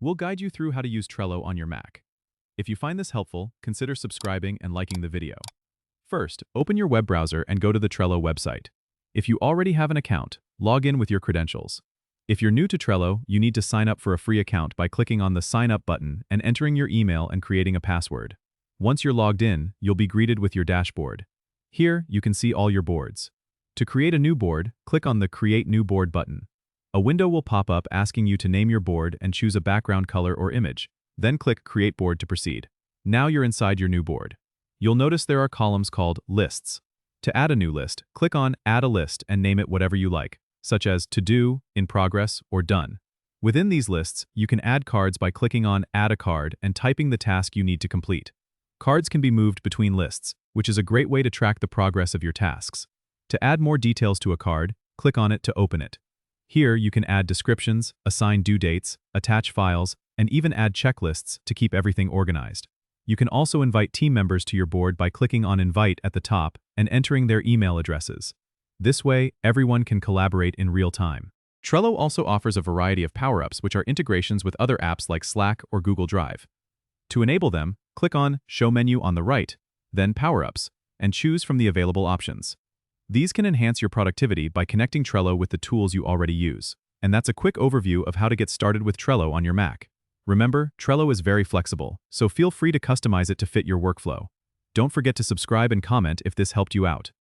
We'll guide you through how to use Trello on your Mac. If you find this helpful, consider subscribing and liking the video. First, open your web browser and go to the Trello website. If you already have an account, log in with your credentials. If you're new to Trello, you need to sign up for a free account by clicking on the Sign Up button and entering your email and creating a password. Once you're logged in, you'll be greeted with your dashboard. Here, you can see all your boards. To create a new board, click on the Create New Board button. A window will pop up asking you to name your board and choose a background color or image. Then click Create Board to proceed. Now you're inside your new board. You'll notice there are columns called Lists. To add a new list, click on Add a List and name it whatever you like, such as To Do, In Progress, or Done. Within these lists, you can add cards by clicking on Add a Card and typing the task you need to complete. Cards can be moved between lists, which is a great way to track the progress of your tasks. To add more details to a card, click on it to open it. Here, you can add descriptions, assign due dates, attach files, and even add checklists to keep everything organized. You can also invite team members to your board by clicking on Invite at the top and entering their email addresses. This way, everyone can collaborate in real time. Trello also offers a variety of power-ups, which are integrations with other apps like Slack or Google Drive. To enable them, click on Show menu on the right, then Power-ups, and choose from the available options. These can enhance your productivity by connecting Trello with the tools you already use. And that's a quick overview of how to get started with Trello on your Mac. Remember, Trello is very flexible, so feel free to customize it to fit your workflow. Don't forget to subscribe and comment if this helped you out.